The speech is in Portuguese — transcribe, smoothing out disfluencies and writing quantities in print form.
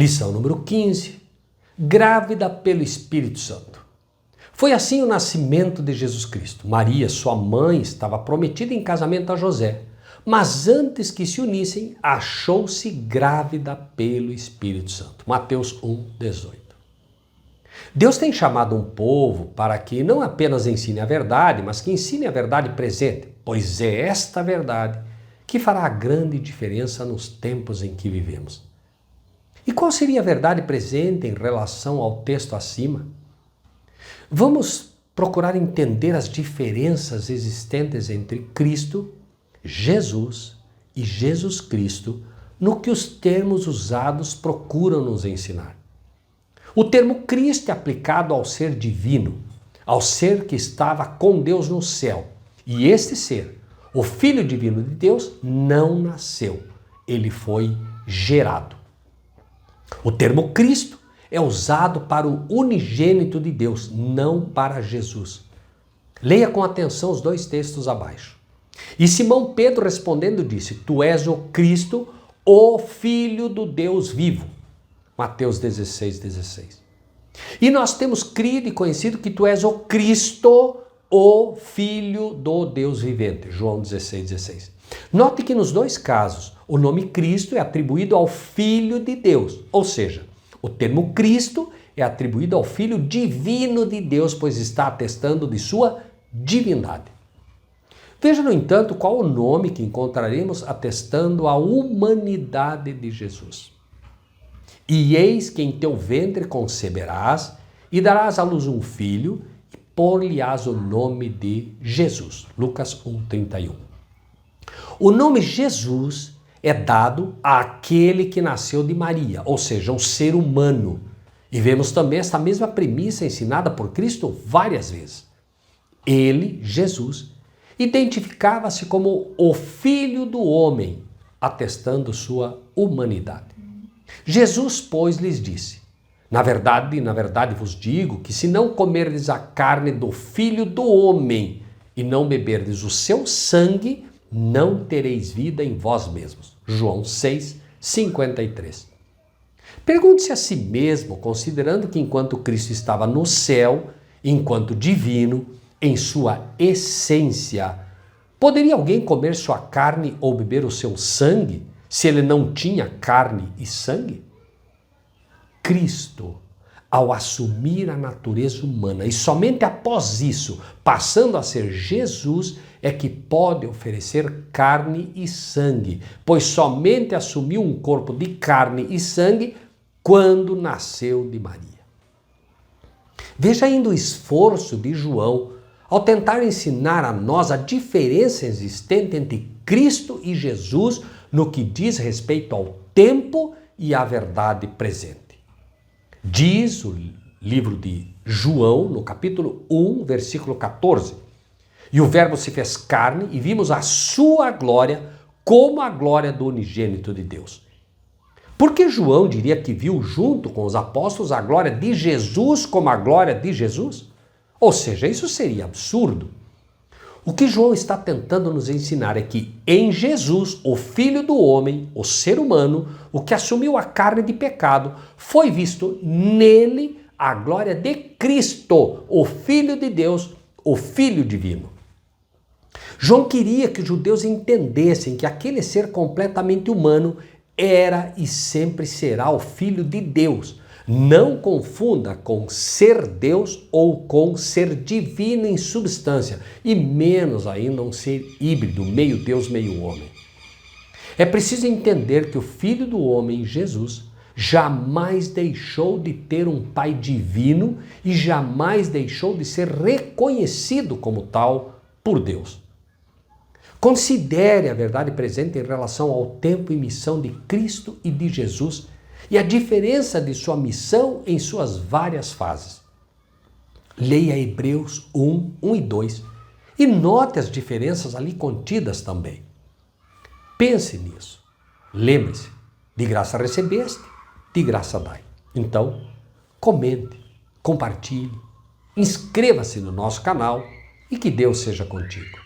Lição número 15. Grávida pelo Espírito Santo. Foi assim o nascimento de Jesus Cristo. Maria, sua mãe, estava prometida em casamento a José, mas antes que se unissem, achou-se grávida pelo Espírito Santo. Mateus 1:18. Deus tem chamado um povo para que não apenas ensine a verdade, mas que ensine a verdade presente, pois é esta verdade que fará a grande diferença nos tempos em que vivemos. E qual seria a verdade presente em relação ao texto acima? Vamos procurar entender as diferenças existentes entre Cristo, Jesus e Jesus Cristo no que os termos usados procuram nos ensinar. O termo Cristo é aplicado ao ser divino, ao ser que estava com Deus no céu. E este ser, o Filho divino de Deus, não nasceu, ele foi gerado. O termo Cristo é usado para o unigênito de Deus, não para Jesus. Leia com atenção os dois textos abaixo. E Simão Pedro respondendo disse: Tu és o Cristo, o Filho do Deus vivo. Mateus 16:16. E nós temos crido e conhecido que tu és o Cristo, o Filho do Deus vivente. João 16:16. Note que nos dois casos, o nome Cristo é atribuído ao Filho de Deus, ou seja, o termo Cristo é atribuído ao Filho divino de Deus, pois está atestando de sua divindade. Veja, no entanto, qual o nome que encontraremos atestando a humanidade de Jesus. E eis que em teu ventre conceberás e darás à luz um filho e pôr-lhe-ás o nome de Jesus. Lucas 1:31. O nome Jesus é dado àquele que nasceu de Maria, ou seja, um ser humano. E vemos também esta mesma premissa ensinada por Cristo várias vezes. Ele, Jesus, identificava-se como o Filho do Homem, atestando sua humanidade. Jesus, pois, lhes disse: na verdade vos digo que se não comerdes a carne do Filho do Homem e não beberdes o seu sangue, não tereis vida em vós mesmos. João 6:53. Pergunte-se a si mesmo, considerando que enquanto Cristo estava no céu, enquanto divino, em sua essência, poderia alguém comer sua carne ou beber o seu sangue, se ele não tinha carne e sangue? Cristo, ao assumir a natureza humana e somente após isso, passando a ser Jesus, é que pode oferecer carne e sangue, pois somente assumiu um corpo de carne e sangue quando nasceu de Maria. Veja ainda o esforço de João ao tentar ensinar a nós a diferença existente entre Cristo e Jesus no que diz respeito ao tempo e à verdade presente. Diz o livro de João, no capítulo 1, versículo 14, e o Verbo se fez carne e vimos a sua glória como a glória do unigênito de Deus. Por que João diria que viu junto com os apóstolos a glória de Jesus como a glória de Jesus? Ou seja, isso seria absurdo. O que João está tentando nos ensinar é que em Jesus, o Filho do Homem, o ser humano, o que assumiu a carne de pecado, foi visto nele a glória de Cristo, o Filho de Deus, o Filho divino. João queria que os judeus entendessem que aquele ser completamente humano era e sempre será o Filho de Deus. Não confunda com ser Deus ou com ser divino em substância, e menos ainda um ser híbrido, meio Deus, meio homem. É preciso entender que o Filho do Homem, Jesus, jamais deixou de ter um Pai divino e jamais deixou de ser reconhecido como tal por Deus. Considere a verdade presente em relação ao tempo e missão de Cristo e de Jesus e a diferença de sua missão em suas várias fases. Leia Hebreus 1 e 2 e note as diferenças ali contidas também. Pense nisso. Lembre-se, de graça recebeste, de graça dai. Então, comente, compartilhe, inscreva-se no nosso canal e que Deus seja contigo.